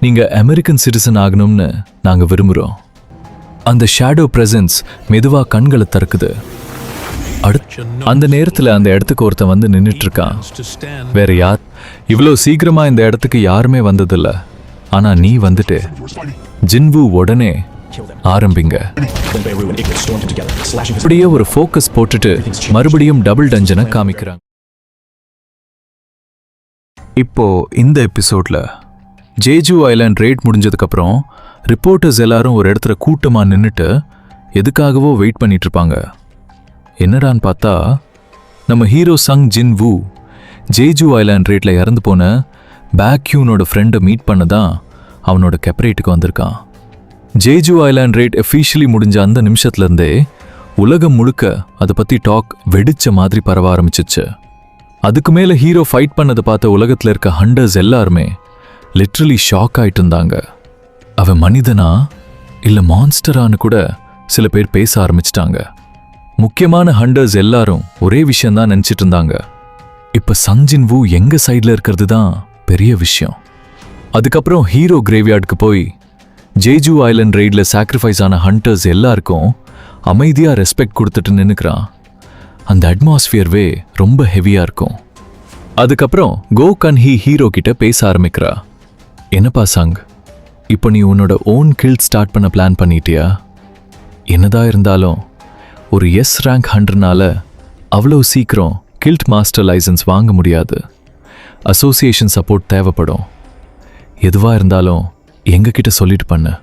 நீங்க American citizen ஆகணும்னு நாங்க விரும்புறோம். அந்த ஷேடோ பிரசன்ஸ் மெதுவா கண்களை திறக்குது. அந்த நேரத்துல அந்த இடத்துக்கு ஒருத்தன் வந்து நின்னுட்டு இருக்கான். வேற யார்? இவ்வளோ சீக்கிரமா இந்த இடத்துக்கு யாருமே வந்ததில்ல. ஆனா நீ வந்துட்டு ஜின்வு உடனே ஆரம்பிங்க. அப்படியே ஒரு ஃபோக்கஸ் போட்டுட்டு மறுபடியும் டபுள் டஞ்சனை காமிக்கிறாங்க. இப்போ இந்த எபிசோட்ல ஜேஜு ஐலாண்ட் ரெய்ட் முடிஞ்சதுக்கப்புறம் ரிப்போர்ட்டர்ஸ் எல்லாரும் ஒரு இடத்துல கூட்டமாக நின்றுட்டு எதுக்காகவோ வெயிட் பண்ணிட்டு இருப்பாங்க. என்னடான்னு பார்த்தா நம்ம ஹீரோ சங் ஜின் வூ ஜேஜு ஐலாண்ட் ரெய்டில் இறந்து போன பேக்யூனோட ஃப்ரெண்டை மீட் பண்ண தான் அவனோட கெப்பரேட்டுக்கு வந்திருக்கான். ஜேஜு ஐலாண்ட் ரெய்ட் அஃபீஷியலி முடிஞ்ச அந்த நிமிஷத்துலேருந்தே உலகம் முழுக்க அதை பற்றி டாக் வெடிச்ச மாதிரி பரவ ஆரம்பிச்சிச்சு. அதுக்கு மேலே ஹீரோ ஃபைட் பண்ணதை பார்த்த உலகத்தில் இருக்க ஹண்டர்ஸ் எல்லாருமே லிட்ரலி ஷாக் ஆயிட்டு இருந்தாங்க. அவன் மனிதனா இல்லை மான்ஸ்டரான்னு கூட சில பேர் பேச ஆரம்பிச்சிட்டாங்க. முக்கியமான ஹண்டர்ஸ் எல்லாரும் ஒரே விஷயம்தான் நினச்சிட்டு இருந்தாங்க. இப்போ சங் ஜின் வூ எங்க சைடில் இருக்கிறது தான் பெரிய விஷயம். அதுக்கப்புறம் ஹீரோ கிரேவ்யார்டுக்கு போய் ஜேஜு ஐலாண்ட் ரெய்டில் சாக்ரிஃபைஸ் ஆன ஹண்டர்ஸ் எல்லாருக்கும் அமைதியாக ரெஸ்பெக்ட் கொடுத்துட்டு நின்னுக்கிறான். அந்த அட்மாஸ்பியர்வே ரொம்ப ஹெவியாக இருக்கும். அதுக்கப்புறம் கோ கன்ஹி ஹீரோ கிட்ட பேச ஆரம்பிக்கிறா. என்னப்பா சங், இப்போ நீ உன்னோட ஓன் கில்ட் ஸ்டார்ட் பண்ண பிளான் பண்ணிட்டியா? என்னதான் இருந்தாலும் ஒரு எஸ் ரேங்க் ஹண்டர்னால அவ்வளோ சீக்கிரம் கில்ட் மாஸ்டர் லைசன்ஸ் வாங்க முடியாது. அசோசியேஷன் சப்போர்ட் தேவைப்படும். எதுவாக இருந்தாலும் எங்ககிட்ட சொல்லிட்டு பண்ணு.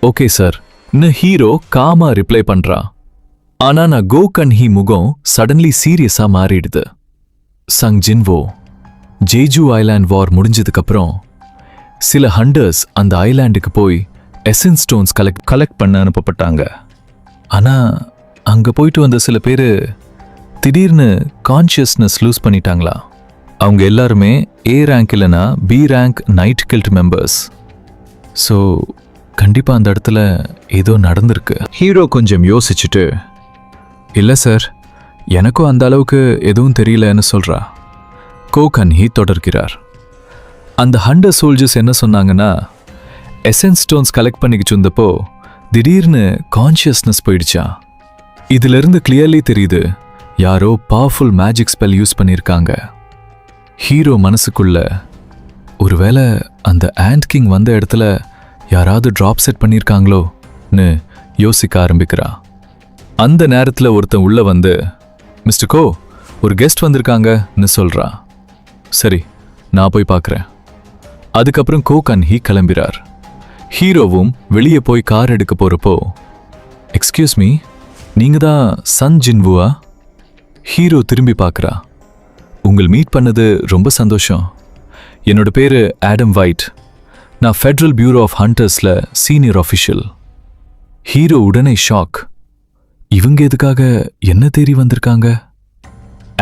ஓகே சார் இன்னும் ஹீரோ காமா ரிப்ளை பண்றா. ஆனா நான் கோ கன்ஹி முகம் சடன்லி சீரியஸா மாறிடுது. சங் ஜின்வோ ஜேஜு ஐலாண்ட் வார் முடிஞ்சதுக்கப்புறம் சில ஹண்டர்ஸ் அந்த ஐலாண்டுக்கு போய் எசன்ஸ் ஸ்டோன்ஸ் கலெக்ட் பண்ண அனுப்பப்பட்டாங்க. ஆனால் அங்கே போயிட்டு வந்த சில பேர் திடீர்னு கான்ஷியஸ்னஸ் லூஸ் பண்ணிட்டாங்களா. அவங்க எல்லாருமே ஏ ரேங்க் இல்லைனா B rank night guild members. So கண்டிப்பாக அந்த இடத்துல ஏதோ நடந்திருக்கு. ஹீரோ கொஞ்சம் யோசிச்சுட்டு இல்லை சார் எனக்கும் அந்த அளவுக்கு எதுவும் தெரியலன்னு சொல்கிறா. கோ கன்ஹி தொடர்கிறார். அந்த ஹண்டர் சோல்ஜர்ஸ் என்ன சொன்னாங்கன்னா எசன்ஸ் ஸ்டோன்ஸ் கலெக்ட் பண்ணிக்கிட்டு இருந்தப்போ திடீர்னு கான்ஷியஸ்னஸ் போயிடுச்சா. இதிலிருந்து கிளியர்லி தெரியுது யாரோ பவர்ஃபுல் மேஜிக் ஸ்பெல் யூஸ் பண்ணியிருக்காங்க. ஹீரோ மனசுக்குள்ள ஒருவேளை அந்த ஆண்ட் கிங் வந்த இடத்துல யாராவது ட்ராப் செட் பண்ணியிருக்காங்களோன்னு யோசிக்க ஆரம்பிக்கிறா. அந்த நேரத்தில் ஒருத்தன் உள்ள வந்து மிஸ்டர் கோ ஒரு கெஸ்ட் வந்திருக்காங்கன்னு சொல்றா. சரி நான் போய் பார்க்குறேன். அதுக்கப்புறம் கோ கன்ஹி கிளம்பிறார். ஹீரோவும் வெளியே போய் கார் எடுக்க போறப்போ எக்ஸ்கியூஸ் மீ நீங்க தான் சன் ஜின்வுவா? ஹீரோ திரும்பி பார்க்குறா. உங்கள் மீட் பண்ணது ரொம்ப சந்தோஷம். என்னோட பேரு ஆடம் வைட். நான் ஃபெடரல் பியூரோ ஆஃப் ஹண்டர்ஸில் சீனியர் ஆஃபிஷியல். ஹீரோ உடனே ஷாக். இவங்க எதுக்காக என்ன தேடி வந்திருக்காங்க?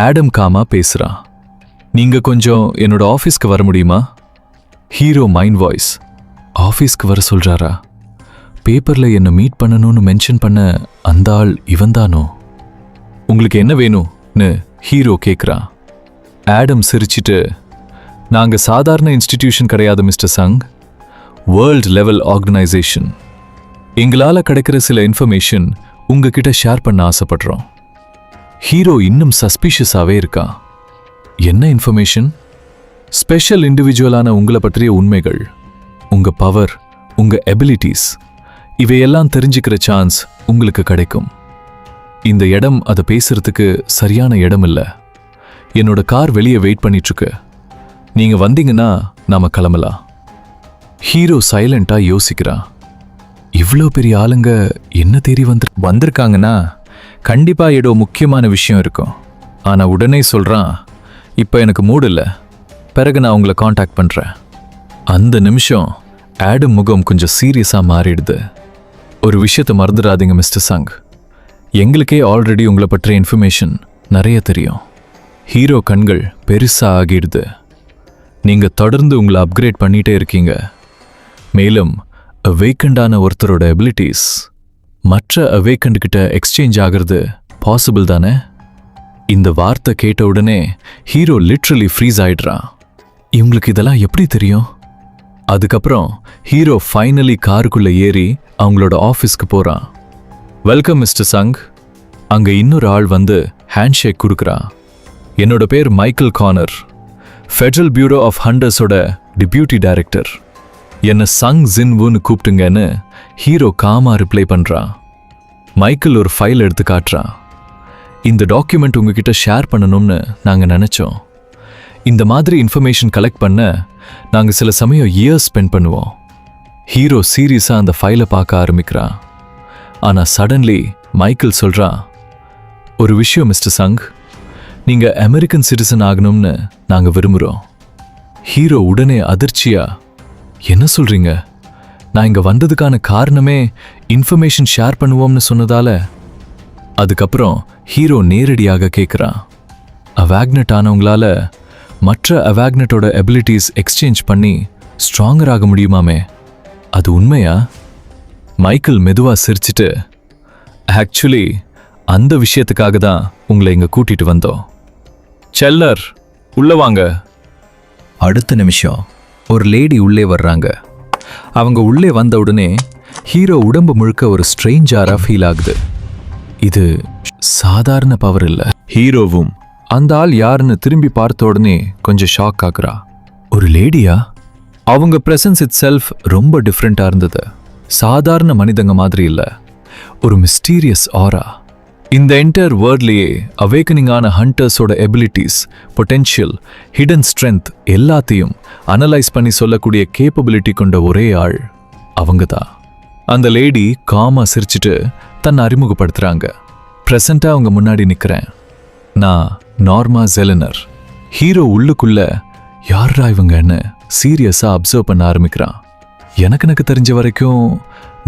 ஆடம் காமா பேசுறா. நீங்க கொஞ்சம் என்னோட ஆஃபீஸ்க்கு வர முடியுமா? Hero mind voice. ஆஃபீஸ்க்கு வர சொல்றாரா? பேப்பர்ல என்ன மீட் பண்ணணும்னு மென்ஷன் பண்ண அந்த ஆள் இவன்தானோ? உங்களுக்கு என்ன வேணும்னு ஹீரோ கேட்குறா. ஆடம் சிரிச்சிட்டு நாங்க சாதாரண இன்ஸ்டிடியூஷன் கிடையாது mister Sung, world level organisation. எங்களால் கிடைக்கிற சில இன்ஃபர்மேஷன் உங்ககிட்ட ஷேர் பண்ண ஆசைப்படுறோம். ஹீரோ இன்னும் சஸ்பீஷியஸாகவே இருக்கா. என்ன இன்ஃபர்மேஷன்? ஸ்பெஷல் இண்டிவிஜுவலான உங்களை பற்றிய உண்மைகள், உங்க பவர், உங்க எபிலிட்டிஸ் இவையெல்லாம் தெரிஞ்சுக்கிற சான்ஸ் உங்களுக்கு கிடைக்கும். இந்த இடம் அதை பேசுறதுக்கு சரியான இடம் இல்லை. என்னோட கார் வெளியே வெயிட் பண்ணிட்டு இருக்கு. நீங்க வந்தீங்கன்னா நாம கிளம்பலாம். ஹீரோ சைலண்டா யோசிக்கிறா. இவ்வளோ பெரிய ஆளுங்க என்ன தேடி வந்திருக்காங்கன்னா கண்டிப்பா ஏதோ முக்கியமான விஷயம் இருக்கும். ஆனா உடனே சொல்றான் இப்போ எனக்கு மூடு இல்லை, பிறகு நான் உங்களை காண்டாக்ட் பண்றேன். அந்த நிமிஷம் ஆடம் முகம் கொஞ்சம் சீரியஸா மாறிடுது. ஒரு விஷயத்தை மறந்துடாதீங்க மிஸ்டர் சங், எங்களுக்கே ஆல்ரெடி உங்களை பற்றிய இன்ஃபர்மேஷன் நிறைய தெரியும். ஹீரோ கண்கள் பெருசா ஆகிடுது. நீங்க தொடர்ந்து உங்களை அப்கிரேட் பண்ணிட்டே இருக்கீங்க. மேலும் அவேக்கண்டான ஒருத்தரோட எபிலிட்டிஸ் மற்ற அவேக்கண்ட் கிட்ட எக்ஸ்சேஞ்ச் ஆகிறது பாசிபிள் தானே? இந்த வார்த்தை கேட்ட உடனே ஹீரோ லிட்ரலி ஃப்ரீஸ் ஆயிடுறான். இவங்களுக்கு இதெல்லாம் எப்படி தெரியும்? அதுக்கப்புறம் ஹீரோ ஃபைனலி காருக்குள்ள ஏறி அவங்களோட ஆஃபீஸ்க்கு போறான். Welcome mister Sung. அங்க இன்னொரு ஆள் வந்து ஹேண்ட்ஷேக் கொடுக்குறான். என்னோட பேர் Michael Connor, federal bureau of ஹண்டர்ஸோட டிப்யூட்டி டைரக்டர். என்னை சங் ஜின்வுன்னு கூப்பிட்டுங்கன்னு ஹீரோ காமா ரிப்ளை பண்றான். மைக்கேல் ஒரு ஃபைல் எடுத்து காட்டுறான். இந்த டாக்குமெண்ட் உங்ககிட்ட ஷேர் பண்ணணும்னு நாங்க நினைச்சோம். இந்த மாதிரி இன்ஃபர்மேஷன் கலெக்ட் பண்ண நாங்க சில சமயம் இயர்ஸ் ஸ்பெண்ட் பண்ணுவோம். ஹீரோ சீரியஸா அந்த ஃபைலை பார்க்க ஆரம்பிக்கிறான். ஆனா சடன்லி மைக்கேல் சொல்றான், ஒரு விஷயம் மிஸ்டர் சங், நீங்க அமெரிக்கன் சிட்டிசன் ஆகணும்னு நாங்க விரும்புறோம். ஹீரோ உடனே அதிர்ச்சியா, என்ன சொல்றீங்க? நான் இங்க வந்ததுக்கான காரணமே இன்ஃபர்மேஷன் ஷேர் பண்ணுவோம்னு சொன்னதால. அதுக்கப்புறம் ஹீரோ நேரடியாக கேட்குறான், அவாக்னட் ஆனவங்களால மற்ற அவாக்னட்டோட எபிலிட்டிஸ் எக்ஸ்சேஞ்ச் பண்ணி ஸ்ட்ராங்கர் ஆக முடியுமாமே, அது உண்மையா? மைக்கேல் மெதுவா சிரிச்சிட்டு, ஆக்சுவலி அந்த விஷயத்துக்காக தான் உங்களை இங்க கூட்டிட்டு வந்தோம். செல்லர், உள்ள வாங்க. அடுத்த நிமிஷம் ஒரு லேடி உள்ளே வர்றாங்க. அவங்க உள்ளே வந்த உடனே ஹீரோ உடம்பு முழுக்க ஒரு ஸ்ட்ரேஞ்சாரா ஃபீல் ஆகுது. இது சாதாரண பவர் இல்ல. ஹீரோவும் அந்த ஆள் யாருன்னு திரும்பி பார்த்த உடனே கொஞ்சம் ஷாக் ஆகுறா. ஒரு லேடியா? அவங்க பிரசன்ஸ் இட் செல்ஃப் ரொம்ப டிஃப்ரெண்டா இருந்தது. சாதாரண மனிதங்க மாதிரி இல்ல, ஒரு மிஸ்டீரியஸ் ஆரா. இந்த என்டையர் வேர்ல்ட்லயே அவேக்கனிங் ஆன ஹண்டர்ஸோட எபிலிட்டிஸ், பொட்டென்ஷியல், ஹிடன் ஸ்ட்ரென்த் எல்லாத்தையும் அனலைஸ் பண்ணி சொல்லக்கூடிய கேப்பபிலிட்டி கொண்ட ஒரே ஆள் அவங்க தான். அந்த லேடி காமா சிரிச்சிட்டு தன்னை அறிமுகப்படுத்துறாங்க. ப்ரெசண்டா அவங்க முன்னாடி நிக்கிறேன், நான் நார்மா ஜெலினர். ஹீரோ உள்ளுக்குள்ள யாரா இவங்கன்னு சீரியஸா அப்சர்வ் பண்ண ஆரம்பிக்கிறான். எனக்கு தெரிஞ்ச வரைக்கும்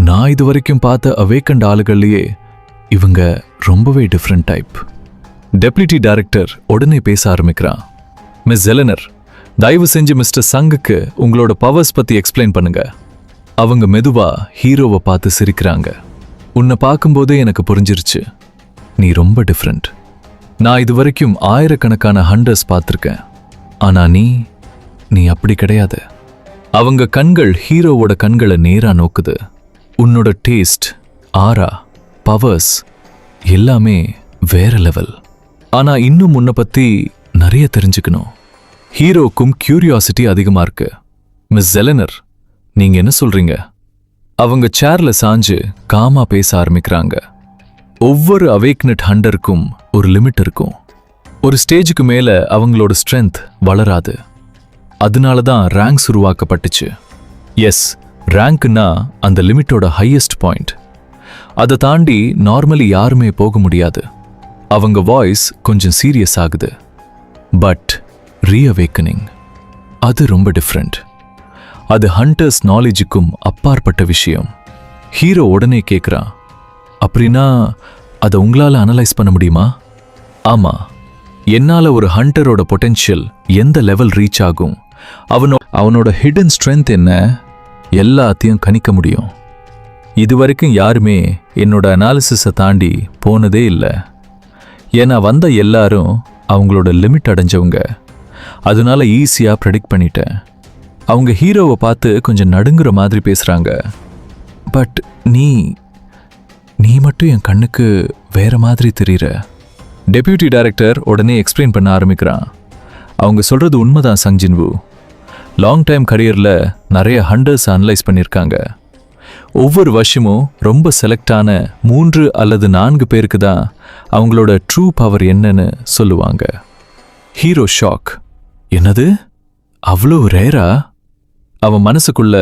நான் இது வரைக்கும் பார்த்த அவேக்கண்ட் ஆளுகள்லயே இவங்க ரொம்பவே டிஃப்ரெண்ட் டைப். டெப்யூட்டி டைரக்டர் உடனே பேச ஆரம்பிக்கிறான். மிஸ் ஜெலினர், தயவு செஞ்சு மிஸ்டர் சங்குக்கு உங்களோட பவர்ஸ் பத்தி எக்ஸ்பிளைன் பண்ணுங்க. அவங்க மெதுவா ஹீரோவை பார்த்து சிரிக்கிறாங்க. உன்னை பார்க்கும்போதே எனக்கு புரிஞ்சிருச்சு, நீ ரொம்ப டிஃப்ரெண்ட். நான் இது வரைக்கும் ஆயிரக்கணக்கான ஹண்டர்ஸ் பார்த்துருக்கேன், ஆனா நீ அப்படி கிடையாது. அவங்க கண்கள் ஹீரோவோட கண்களை நேரா நோக்குது. உன்னோட டேஸ்ட், ஆரா, பவர்ஸ் எல்லாமே வேற லெவல். ஆனா இன்னும் உன்னை பத்தி நிறைய தெரிஞ்சுக்கணும். ஹீரோக்கும் கியூரியாசிட்டி அதிகமா இருக்கு. மிஸ் ஜெலினர், நீங்க என்ன சொல்றீங்க? அவங்க சேர்ல சாஞ்சு காமா பேச ஆரம்பிக்கிறாங்க. ஒவ்வொரு அவேக்னட் ஹண்டருக்கும் ஒரு லிமிட் இருக்கும். ஒரு ஸ்டேஜுக்கு மேல அவங்களோட ஸ்ட்ரென்த் வளராது. அதனால தான் ரேங்க்ஸ் உருவாக்கப்பட்டுச்சு. எஸ், ரேங்க்னா அந்த லிமிட்டோட ஹையஸ்ட் பாயிண்ட். அதை தாண்டி நார்மலி யாருமே போக முடியாது. அவங்க வாய்ஸ் கொஞ்சம் சீரியஸ் ஆகுது. பட் ரீஅவேக்கனிங் அது ரொம்ப டிஃப்ரெண்ட். அது ஹண்டர்ஸ் நாலேஜுக்கும் அப்பாற்பட்ட விஷயம். ஹீரோ உடனே கேட்குறான், அப்படின்னா அதை உங்களால் அனலைஸ் பண்ண முடியுமா? ஆமா, என்னால ஒரு ஹண்டரோட பொட்டென்ஷியல் எந்த லெவல் ரீச் ஆகும், அவனோட ஹிடன் ஸ்ட்ரென்த் என்ன, எல்லாத்தையும் கணிக்க முடியும். இதுவரைக்கும் யாருமே என்னோட அனாலிசிஸை தாண்டி போனதே இல்லை. ஏன்னா வந்த எல்லாரும் அவங்களோட லிமிட் அடைஞ்சவங்க. அதனால ஈஸியாக ப்ரெடிக்ட் பண்ணிட்டேன். அவங்க ஹீரோவை பார்த்து கொஞ்சம் நடுங்குற மாதிரி பேசுகிறாங்க. பட் நீ மட்டும் என் கண்ணுக்கு வேற மாதிரி தெரியுற. டெப்யூட்டி டைரக்டர் உடனே எக்ஸ்பிளைன் பண்ண ஆரம்பிக்கிறான். அவங்க சொல்றது உண்மைதான் சங்ஜின்வு. லாங் டைம் கரியரில் நிறைய ஹண்டர்ஸ் அனலைஸ் பண்ணியிருக்காங்க. ஒவ்வொரு வருஷமும் ரொம்ப செலக்டான 3 அல்லது 4 பேருக்கு தான் அவங்களோட ட்ரூ பவர் என்னன்னு சொல்லுவாங்க. Hero shock. என்னது, அவ்வளோ ரேரா? அவன் மனசுக்குள்ள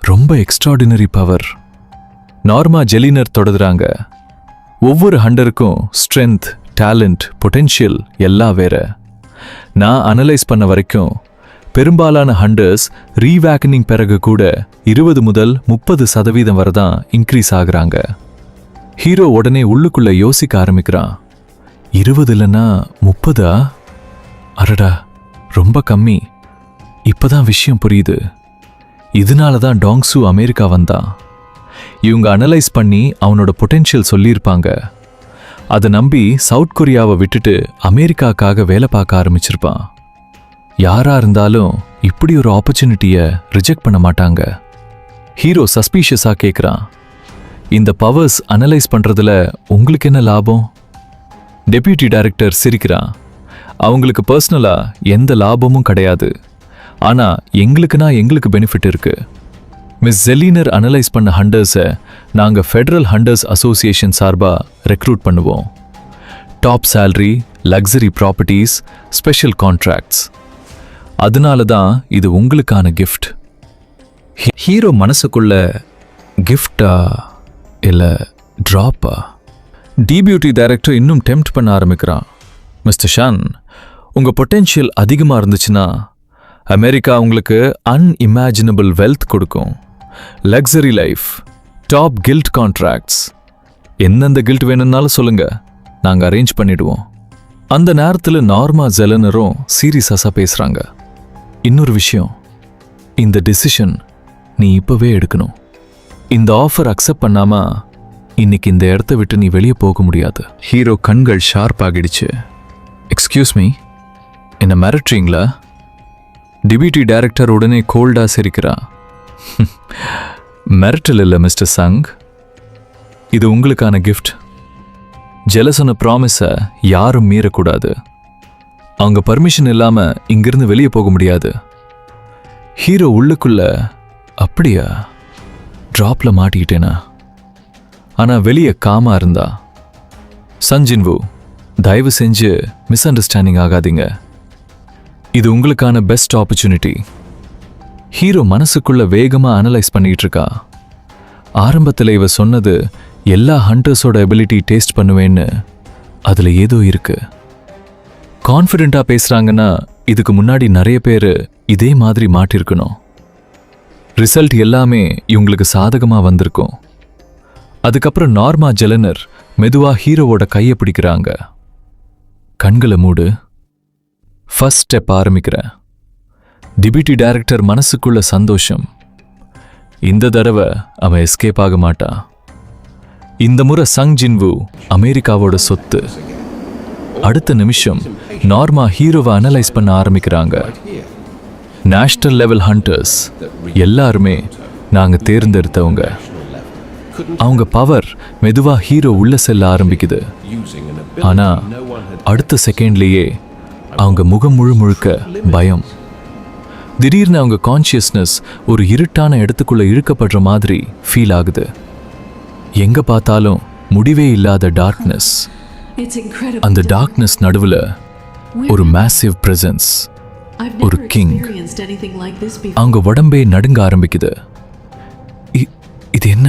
ரொம்ப எக்ஸ்ட்ராடினரி பவர். நார்மா ஜெலினர் தொடர்றாங்க. ஒவ்வொரு ஹண்டருக்கும் ஸ்ட்ரென்த், டேலண்ட், பொட்டென்ஷியல் எல்லாம் வேற. நான் அனலைஸ் பண்ண வரைக்கும் பெரும்பாலான ஹண்டர்ஸ் ரீவேக்கனிங் பிறகு கூட 20 முதல் 30% வரை தான் இன்க்ரீஸ் ஆகுறாங்க. ஹீரோ உடனே உள்ளுக்குள்ள யோசிக்க ஆரம்பிக்கிறான். 20 இல்லைன்னா 30? அடடா, ரொம்ப கம்மி. இப்பதான் விஷயம் புரியுது. இதனால தான் டாங்ஸு அமெரிக்கா வந்தான். இவங்க அனலைஸ் பண்ணி அவனோட பொட்டென்ஷியல் சொல்லியிருப்பாங்க. அதை நம்பி சவுத் கொரியாவை விட்டுட்டு அமெரிக்காக்காக வேலை பார்க்க ஆரம்பிச்சிருப்பான். யாரா இருந்தாலும் இப்படி ஒரு ஆப்பர்ச்சுனிட்டியை ரிஜெக்ட் பண்ண மாட்டாங்க. ஹீரோ சஸ்பீஷியஸா கேட்குறான், இந்த பவர்ஸ் அனலைஸ் பண்றதுல உங்களுக்கு என்ன லாபம்? டெப்யூட்டி டைரக்டர் சிரிக்கிறான், அவங்களுக்கு பர்சனலா எந்த லாபமும் கிடையாது, ஆனா எங்களுக்கு பெனிஃபிட் இருக்கு. மிஸ் ஜெலினர் அனலைஸ் பண்ண ஹண்டர்ஸை நாங்கள் ஃபெடரல் ஹண்டர்ஸ் அசோசியேஷன் சார்பாக ரெக்ரூட் பண்ணுவோம். Top salary, luxury properties, special contracts. அதனால தான் இது உங்களுக்கான கிஃப்ட். ஹீரோ மனசுக்குள்ள கிஃப்டா இல்லை ட்ராப்பா? டிபியூட்டி டைரக்டர் இன்னும் டெம்ப்ட் பண்ண ஆரம்பிக்கிறான். மிஸ்டர் ஷான், உங்கள் பொட்டென்ஷியல் அதிகமாக இருந்துச்சுன்னா அமெரிக்கா உங்களுக்கு அன்இமேஜினபிள் வெல்த் கொடுக்கும். Luxury life, top guild contracts, எந்தெந்த கில்ட் வேணும்னாலும் சொல்லுங்க, நாங்கள் அரேஞ்ச் பண்ணிடுவோம். அந்த நேரத்தில் நார்மா ஜெலனரும் சீரியஸாக பேசுகிறாங்க. இன்னொரு விஷயம், இந்த டிசிஷன் நீ இப்போவே எடுக்கணும். இந்த ஆஃபர் அக்செப்ட் பண்ணாம இன்னைக்கு இந்த இடத்த விட்டு நீ வெளியே போக முடியாது. ஹீரோ கண்கள் ஷார்ப் ஆகிடுச்சு. எக்ஸ்கியூஸ் மீ, என்ன மிரட்டுறீங்களா? டிபியூட்டி டைரக்டர் உடனே கோல்டா சிரிக்கிறா. மிரட்டல் இல்லை மிஸ்டர் சங், இது உங்களுக்கான கிஃப்ட். ஜெலசன ப்ராமிஸை யாரும் மீறக்கூடாது. அவங்க பர்மிஷன் இல்லாம இங்கிருந்து வெளியே போக முடியாது. ஹீரோ உள்ளுக்குள்ள, அப்படியா, டிராப்ல மாட்டிக்கிட்டேனா? ஆனா வெளியே காமா இருந்தா. சஞ்சின்வு, தயவு செஞ்சு மிஸ் அண்டர்ஸ்டாண்டிங் ஆகாதீங்க. இது உங்களுக்கான பெஸ்ட் ஆப்பர்ச்சுனிட்டி. ஹீரோ மனசுக்குள்ள வேகமா அனலைஸ் பண்ணிட்டு இருக்கா. ஆரம்பத்தில் இவ சொன்னது எல்லா ஹண்டர்ஸோட எபிலிட்டி டேஸ்ட் பண்ணுவேன்னு, அதுல ஏதோ இருக்கு. கான்ஃபிடென்ட்டா பேசுறாங்கன்னா இதுக்கு முன்னாடி நிறைய பேர் இதே மாதிரி மாட்டிருக்கணும். ரிசல்ட் எல்லாமே இவங்களுக்கு சாதகமா வந்திருக்கும். அதுக்கப்புறம் நார்மா ஜெலனர் மெதுவா ஹீரோவோட கையை பிடிக்கிறாங்க. கண்களை மூடு. ஃபர்ஸ்ட் ஸ்டெப் ஆரம்பிக்கிறேன். டிபியூட்டி டைரக்டர் மனசுக்குள்ள சந்தோஷம். இந்த தடவை அவன் எஸ்கேப் ஆக மாட்டான். இந்த முறை சங் ஜின்வு அமெரிக்காவோட சொத்து. அடுத்த நிமிஷம் நார்மா ஹீரோவை அனலைஸ் பண்ண ஆரம்பிக்கிறாங்க. நேஷனல் லெவல் ஹண்டர்ஸ் எல்லாருமே நாங்க தேர்ந்தெடுத்தவங்க. அவங்க பவர் மெதுவா ஹீரோ உள்ள செல்ல ஆரம்பிக்குது. ஆனா அடுத்த செகண்ட்லேயே அவங்க முகம் முழுக்க பயம். திடீர்னு அவங்க கான்ஷியஸ்னஸ் ஒரு இருட்டான இடத்துக்குள்ள இழுக்கப்படுற மாதிரி ஃபீல் ஆகுது. எங்க பார்த்தாலும் முடிவே இல்லாத டார்க்னஸ். அந்த டார்க்னஸ் நடுவுல ஒரு மேசிவ் பிரசன்ஸ், ஒரு கிங். அவங்க உடம்பே நடுங்க ஆரம்பிக்குது. இது என்ன?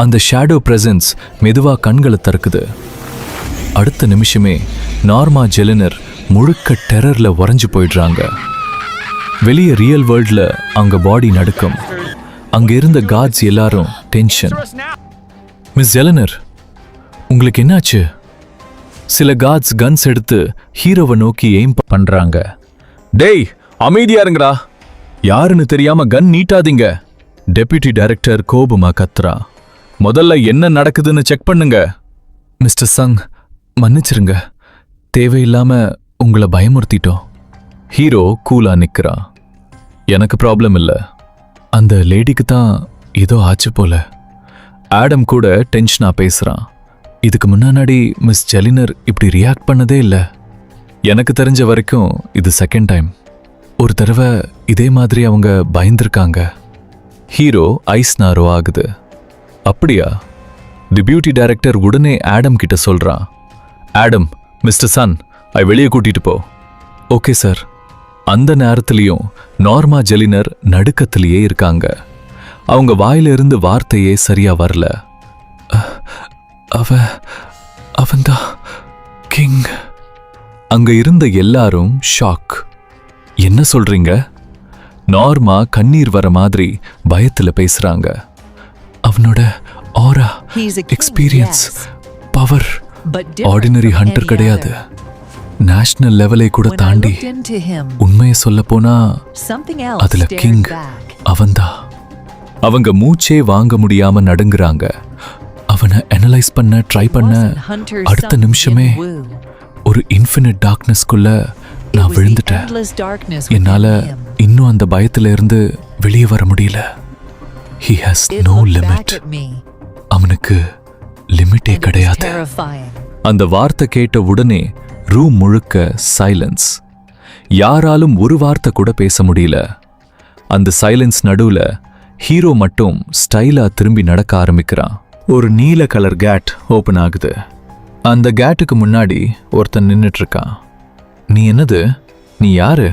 அந்த ஷேடோ பிரசன்ஸ் மெதுவா கண்களை திறக்குது. அடுத்த நிமிஷமே நார்மா ஜெலினர் முழுக்க டெரர்ல உறைஞ்சு போயிடுறாங்க. வெளியே ரியல் வேர்ல்ட்ல அவங்க பாடி நடுக்கம். அங்க இருந்த கார்ட்ஸ் எல்லாரும் டென்ஷன். மிஸ் ஜெலனர், உங்களுக்கு என்னாச்சு? சில கார்ட்ஸ் கன்ஸ் எடுத்து ஹீரோவை நோக்கி எய்ம் பண்றாங்க. டேய், அமைதியா இருங்கடா, யாருன்னு தெரியாம கன் நீட்டாதீங்க. டெப்யூட்டி டைரக்டர் கோபமா கத்துறா. முதல்ல என்ன நடக்குதுன்னு செக் பண்ணுங்க. மிஸ்டர் சங், மன்னிச்சிருங்க, தேவையில்லாம உங்களை பயமுறுத்திட்டோம். ஹீரோ கூலா நிக்கிறா. எனக்கு ப்ராப்ளம் இல்ல, அந்த லேடிக்கு தான் ஏதோ ஆச்சு போல. ஆடம் கூட டென்ஷனா பேசுறான். இதுக்கு முன்னாடி மிஸ் ஜெலினர் இப்படி ரியாக்ட் பண்ணதே இல்லை. எனக்கு தெரிஞ்ச வரைக்கும் இது செகண்ட் டைம். ஒரு தடவை இதே மாதிரி அவங்க பயந்துருக்காங்க. ஹீரோ ஐஸ் நாரோ ஆகுது. அப்படியா? டிபியூட்டி டைரக்டர் உடனே ஆடம் கிட்ட சொல்றான். ஆடம், மிஸ்டர் சன், வெளியே கூட்டிட்டு போ. Okay sir. அந்த நேரத்திலையும் நார்மா ஜெலினர் நடுக்கத்திலேயே இருக்காங்க. அவங்க வாயிலிருந்து வார்த்தையே சரியா வரல. அவன்தான் கிங். அங்க இருந்த எல்லாரும் ஷாக். என்ன சொல்றீங்க? நார்மா கண்ணீர் வர மாதிரி பயத்துல பேசுறாங்க. அவனோட ஆரா, எக்ஸ்பீரியன்ஸ், பவர் ஆர்டினரி ஹண்டர் கிடையாது. நேஷனல் லெவலை கூட தாண்டி. உண்மையை சொல்ல போனா அதுல கிங் அவன்தான். அவங்க மூச்சே வாங்க முடியாம நடுங்குறாங்க. அவனை அனலைஸ் பண்ண ட்ரை பண்ண அடுத்த நிமிஷமே ஒரு இன்ஃபினிட் டார்க்னஸ்குள்ள நான் விழுந்துட்டேன். என்னால இன்னும் அந்த பயத்துல இருந்து வெளியே வர முடியல. He has no limit. அவனுக்கு லிமிட்டே கிடையாது. அந்த வார்த்தை கேட்ட உடனே ரூம் முழுக்க சைலன்ஸ். யாராலும் ஒரு வார்த்தை கூட பேச முடியல. அந்த சைலன்ஸ் நடுவுல ஹீரோ மட்டும் ஸ்டைலா திரும்பி நடக்க ஆரம்பிக்கிறான். ஒரு நீல கலர் கேட் ஓபன் ஆகுது. அந்த கேட்டுக்கு முன்னாடி ஒருத்தன் நின்னுட்டு இருக்கான். நீ என்னது? நீ யாரு?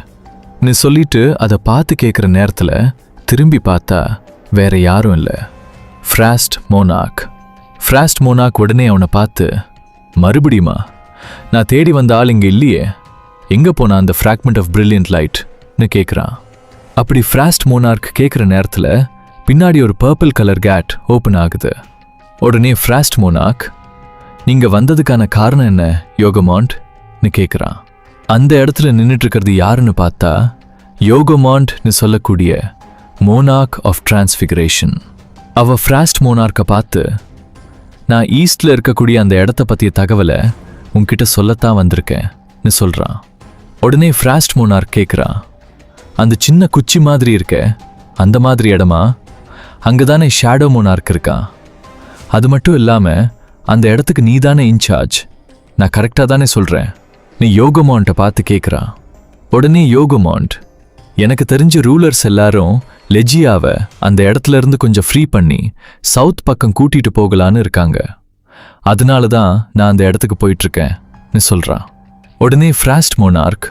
நீ சொல்லிட்டு அதை பார்த்து கேட்குற நேரத்துல திரும்பி பார்த்தா வேற யாரும் இல்லை, ஃப்ராஸ்ட் மோனாக். ஃப்ராஸ்ட் மோனாக் உடனே அவனை பார்த்து, மறுபடியுமா? நான் தேடி வந்த ஆள் இங்கே இல்லையே, எங்கே போனா அந்த ஃப்ராக்மெண்ட் ஆஃப் பிரில்லியன்ட் லைட்னு கேட்குறான். அப்படி ஃப்ராஸ்ட் மோனார்க் கேட்குற நேரத்தில் பின்னாடி ஒரு பர்பிள் கலர் கேட் ஓப்பன் ஆகுது. உடனே ஃப்ராஸ்ட் மோனாக், நீங்கள் வந்ததுக்கான காரணம் என்ன யோகமாண்ட்னு கேட்குறான். அந்த இடத்துல நின்றுட்டு இருக்கிறது யாருன்னு பார்த்தா யோகமாண்ட்னு சொல்லக்கூடிய மோனார்க் ஆஃப் டிரான்ஸ்ஃபிகரேஷன். அவ ஃப்ராஸ்ட் மோனார்க்கை பார்த்து, நான் ஈஸ்ட்ல இருக்கக்கூடிய அந்த இடத்த பற்றிய தகவலை உன்கிட்ட சொல்லத்தான் வந்திருக்கேன்னு சொல்கிறான். உடனே ஃப்ராஸ்ட் மோனார்க் கேட்குறான், அந்த சின்ன குச்சி மாதிரி இருக்க அந்த மாதிரி இடமா? அங்கே தானே ஷேடோ மோனார்க் இருக்கான். அது மட்டும் இல்லாமல் அந்த இடத்துக்கு நீ தானே இன்சார்ஜ். நான் கரெக்டாக தானே சொல்கிறேன்? நீ யோகமாண்ட்டை பார்த்து கேட்குறான். உடனே யோகமாண்ட், எனக்கு தெரிஞ்ச ரூலர்ஸ் எல்லாரும் லெஜியாவை அந்த இடத்துல இருந்து கொஞ்சம் ஃப்ரீ பண்ணி சவுத் பக்கம் கூட்டிட்டு போகலான்னு இருக்காங்க. அதனால தான் நான் அந்த இடத்துக்கு போயிட்டுருக்கேன்னு சொல்கிறான். உடனே ஃப்ராஸ்ட் மோனார்க்,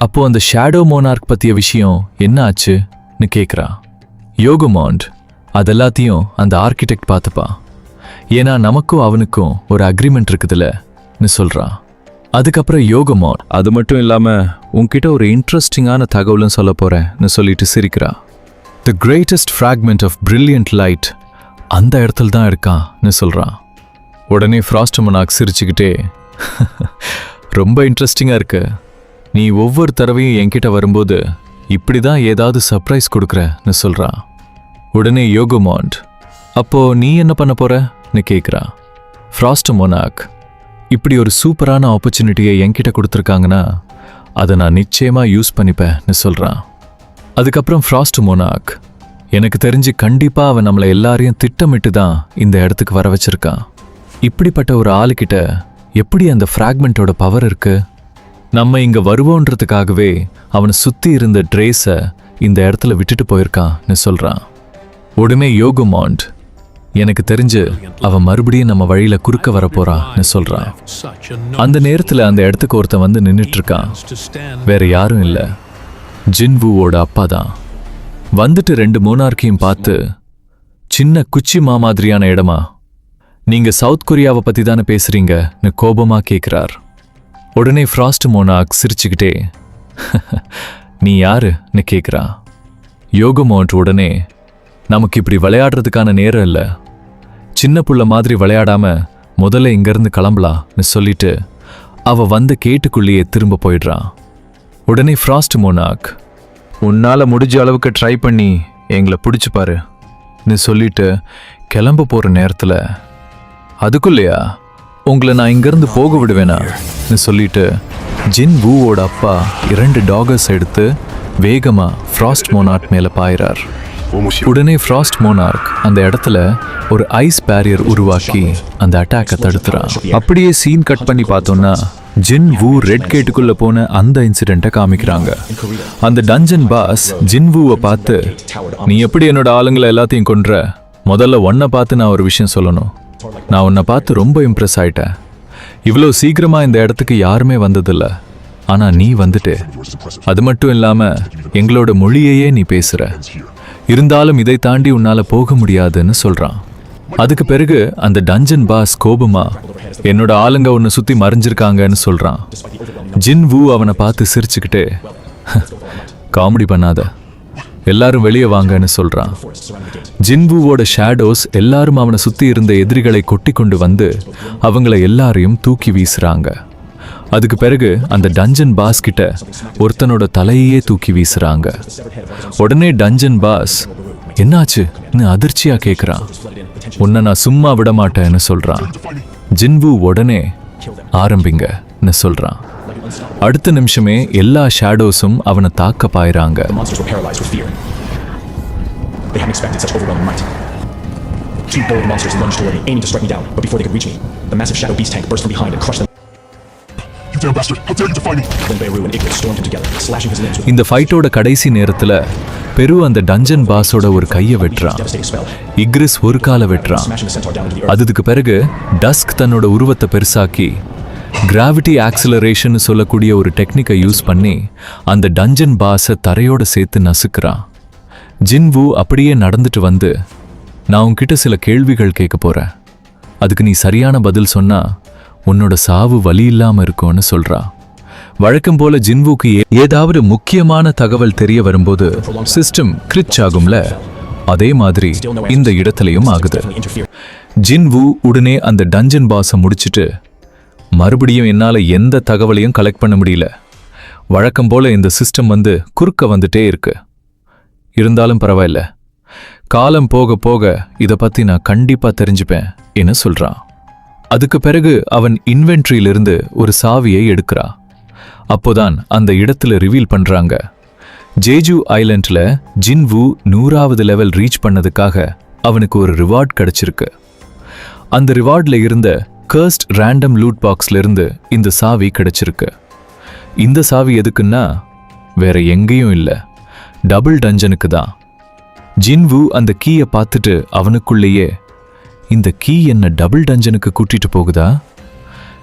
அப்போ அந்த ஷேடோ மோனார்க் பற்றிய விஷயம் என்ன ஆச்சுன்னு கேட்குறான். யோகமாண்ட், அதெல்லாத்தையும் அந்த ஆர்கிடெக்ட் பார்த்துப்பான். ஏன்னா நமக்கும் அவனுக்கும் ஒரு அக்ரிமெண்ட் இருக்குதுல்லன்னு சொல்கிறான். அதுக்கப்புறம் யோகமாண்ட், அது மட்டும் இல்லாமல் உன்கிட்ட ஒரு இன்ட்ரெஸ்டிங்கான தகவலும் சொல்ல போகிறேன்னு சொல்லிட்டு சிரிக்கிறான். The greatest fragment of brilliant light அந்த இடத்துல தான் இருக்கான்னு சொல்கிறான். உடனே ஃப்ராஸ்ட் மோனார்க் சிரிச்சுக்கிட்டே, ரொம்ப இன்ட்ரெஸ்டிங்காக இருக்கு. நீ ஒவ்வொரு தடவையும் என்கிட்ட வரும்போது இப்படி தான் ஏதாவது சர்ப்ரைஸ் கொடுக்குறன்னு சொல்கிறான். உடனே யோகமாண்ட், அப்போ நீ என்ன பண்ண போறன்னு கேட்குறான். ஃப்ராஸ்ட் மோனார்க், இப்படி ஒரு சூப்பரான ஆப்பர்ச்சுனிட்டியை என்கிட்ட கொடுத்துருக்காங்கன்னா அதை நான் நிச்சயமாக யூஸ் பண்ணிப்பேன்னு சொல்கிறான். அதுக்கப்புறம் ஃப்ராஸ்ட் மோனார்க், எனக்கு தெரிஞ்சு கண்டிப்பாக அவன் நம்மளை எல்லாரையும் திட்டமிட்டு தான் இந்த இடத்துக்கு வர வச்சிருக்கான். இப்படிப்பட்ட ஒரு ஆளுக்கிட்ட எப்படி அந்த ஃப்ராக்மெண்ட்டோட பவர் இருக்கு? நம்ம இங்கே வருவோன்றதுக்காகவே அவனை சுற்றி இருந்த ட்ரேஸை இந்த இடத்துல விட்டுட்டு போயிருக்கான்னு சொல்கிறான். உடனே யோகமாண்ட், எனக்கு தெரிஞ்சு அவன் மறுபடியும் நம்ம வழியில குறுக்க வர போறான்னு சொல்றான். அந்த நேரத்துல அந்த இடத்துக்கு ஒருத்தன் வந்து நின்றுட்டு இருக்கான். வேற யாரும் இல்ல, ஜின்வூவோட அப்பா தான். வந்துட்டு ரெண்டு மோனார்க்கையும் பார்த்து, சின்ன குச்சி மாதிரியான இடமா? நீங்க சவுத் கொரியாவை பத்தி தானே பேசுறீங்கன்னு கோபமா கேட்கிறார். உடனே ஃப்ராஸ்ட் மோனார்க் சிரிச்சுக்கிட்டே, நீ யாருன்னு கேட்கிறான். யோகமாண்ட் உடனே, நமக்கு இப்படி விளையாடுறதுக்கான நேரம் இல்லை, சின்ன புள்ள மாதிரி விளையாடாம முதல்ல இங்கிருந்து கிளம்பலாம்னு சொல்லிட்டு அவ வந்த கேட்டுக்குள்ளேயே திரும்ப போயிடுறான். உடனே ஃப்ராஸ்ட் மோனார்க், உன்னால முடிஞ்ச அளவுக்கு ட்ரை பண்ணி எங்களை பிடிச்சு பாருன்னு சொல்லிட்டு கிளம்ப போற நேரத்துல, அதுக்குள்ளையா உங்களை நான் இங்கிருந்து போக விடுவேனான்னு சொல்லிட்டு ஜின்வூவோட அப்பா 2 டாகர்ஸ் எடுத்து வேகமா ஃப்ராஸ்ட் மோனார்க் மேல பாயிறார். உடனே ஃப்ராஸ்ட் மோனார்க் அந்த இடத்துல ஒரு ஐஸ் பேரியர் உருவாக்கி அந்த அட்டாக்கை தடுத்துறான். அப்படியே சீன் கட் பண்ணி பார்த்தோம்னா ஜின்வூ ரெட் கேட்டுக்குள்ள போன அந்த இன்சிடென்ட்டை காமிக்கிறாங்க. அந்த டஞ்சன் பாஸ் ஜின்வூவை பார்த்து, நீ எப்படி என்னோட ஆளுங்களை எல்லாத்தையும் கொன்ற? முதல்ல உன்னை பார்த்து நான் ஒரு விஷயம் சொல்லணும். நான் உன்னை பார்த்து ரொம்ப இம்ப்ரெஸ் ஆயிட்டேன். இவ்வளோ சீக்கிரமா இந்த இடத்துக்கு யாருமே வந்ததில்ல, ஆனா நீ வந்துட்டு. அது மட்டும் இல்லாம எங்களோட மொழியையே நீ பேசுற. இருந்தாலும் இதை தாண்டி உன்னால போக முடியாதுன்னு சொல்றான். அதுக்கு பிறகு அந்த டஞ்சன் பாஸ் கோபமா, என்னோட ஆளுங்க உன்னை சுத்தி மறைஞ்சிருக்காங்கன்னு சொல்றான். ஜின்வூ அவனை பார்த்து சிரிச்சுக்கிட்டே, காமெடி பண்ணாத, எல்லாரும் வெளியே வாங்கன்னு சொல்றான். ஜின்வூவோட ஷேடோஸ் எல்லாரும் அவனை சுத்தி இருந்த எதிரிகளை கொட்டி கொண்டு வந்து அவங்கள எல்லாரையும் தூக்கி வீசுறாங்க. அதுக்கு பிறகு அந்த டஞ்சன் பாஸ் கிட்ட ஒருத்தனோட தலையே தூக்கி வீசுறாங்க. உடனே டஞ்சன் பாஸ், என்னாச்சுன்னு அதிர்ச்சியா கேட்குறான். உன்னை நான் சும்மா விட மாட்டேன்னு சொல்றான். ஜின்வூ உடனே ஆரம்பிங்கன்னு சொல்றான். அடுத்த நிமிஷமே எல்லா ஷேடோஸும் அவனை தாக்க பாயறாங்க. The monsters were paralyzed with fear. They hadn't expected such overwhelming might. Two bold monsters lunged toward me, aiming to strike me down, but before they could reach me, the massive shadow beast tank burst from behind and crushed them. You damn bastard! How dare you defy me! Then Beru and Igris stormed him together, slashing his limbs with இந்த ஃபைட்டோட கடைசி நேரத்துல பெரு அந்த dungeon பாஸோட ஒரு கையை வெட்டுறான். devastating spell, இக்ரிஸ் ஒரு காலை வெட்டுறான். smashing the centaur down into the earth. அதுக்கு பிறகு டஸ்க் தன்னோட உருவத்தை பெருசாக்கி கிராவிட்டி ஆக்சிலரேஷன் சொல்லக்கூடிய ஒரு டெக்னிக்கை யூஸ் பண்ணி அந்த டஞ்சன் பாஸை தரையோட சேர்த்து நசுக்கிறான். ஜின்வு அப்படியே நடந்துட்டு வந்து, நான் உன்கிட்ட சில கேள்விகள் கேட்க போறேன், அதுக்கு நீ சரியான பதில் சொன்னா உன்னோட சாவு வலி இல்லாம இருக்கும்னு சொல்றா. வழக்கம் போல ஜின்வுக்கு ஏதாவது முக்கியமான தகவல் தெரிய வரும்போது சிஸ்டம் கிரிச் ஆகும்ல, அதே மாதிரி இந்த இடத்துலயும் ஆகுது. ஜின்வு உடனே அந்த டஞ்சன் பாஸை முடிச்சிட்டு, மறுபடியும் என்னால எந்த தகவலையும் கலெக்ட் பண்ண முடியல, வழக்கம் போல இந்த சிஸ்டம் வந்து குறுக்க வந்துட்டே இருக்கு, இருந்தாலும் பரவாயில்ல, காலம் போக போக இதை பத்தி நான் கண்டிப்பா தெரிஞ்சுப்பேன் என்ன சொல்றான். அதுக்கு பிறகு அவன் இன்வென்ட்ரியிலிருந்து ஒரு சாவியை எடுக்கிறா. அப்போதான் அந்த இடத்துல ரிவீல் பண்றாங்க, ஜேஜு ஐலண்ட்ல ஜின்வு 100வது லெவல் ரீச் பண்ணதுக்காக அவனுக்கு ஒரு ரிவார்ட் கிடைச்சிருக்கு. அந்த ரிவார்ட்ல இருந்த கர்ஸ்ட் ரேண்டம் லூட் பாக்ஸ்ல இருந்து இந்த சாவி கிடைச்சிருக்கு. இந்த சாவி எதுக்குன்னா வேற எங்கேயும் இல்ல, டபுள் டஞ்சனுக்கு தான். ஜின்வு அந்த கீயை பார்த்துட்டு அவனுக்குள்ளேயே, இந்த கீ என்ன டபுள் டஞ்சனுக்கு கூட்டிட்டு போகுதா?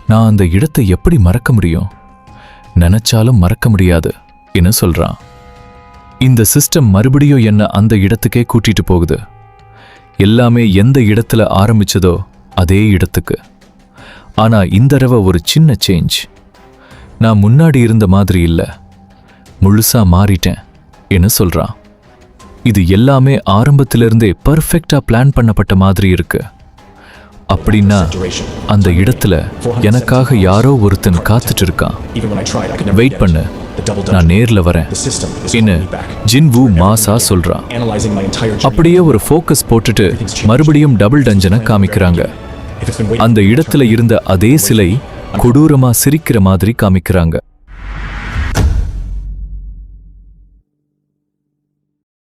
நான் அந்த இடத்தை எப்படி மறக்க முடியும்? நினைச்சாலும் மறக்க முடியாது என்ன சொல்றான். இந்த சிஸ்டம் மறுபடியும் என்ன அந்த இடத்துக்கே கூட்டிட்டு போகுது. எல்லாமே எந்த இடத்துல ஆரம்பிச்சதோ அதே இடத்துக்கு. ஆனா இந்த தடவை ஒரு சின்ன சேஞ்ச். நான் முன்னாடி இருந்த மாதிரி இல்ல, முழுசா மாறிட்டேன் என்ன சொல்றான். இது எல்லாமே ஆரம்பத்திலிருந்தே பர்ஃபெக்டா பிளான் பண்ணப்பட்ட மாதிரி இருக்கு. அப்படின்னா அந்த இடத்துல எனக்காக யாரோ ஒருத்தன் காத்துட்டு இருக்கான். வெயிட் பண்ணு, நான் நேர்ல வரேன் என்ன ஜின்வு மாசா சொல்றான். அப்படியே ஒரு ஃபோக்கஸ் போட்டுட்டு மறுபடியும் டபுள் டஞ்சனை காமிக்கிறாங்க. அந்த இடத்துல இருந்த அதே சிலை கொடூரமா சிரிக்கிற மாதிரி காமிக்கிறாங்க.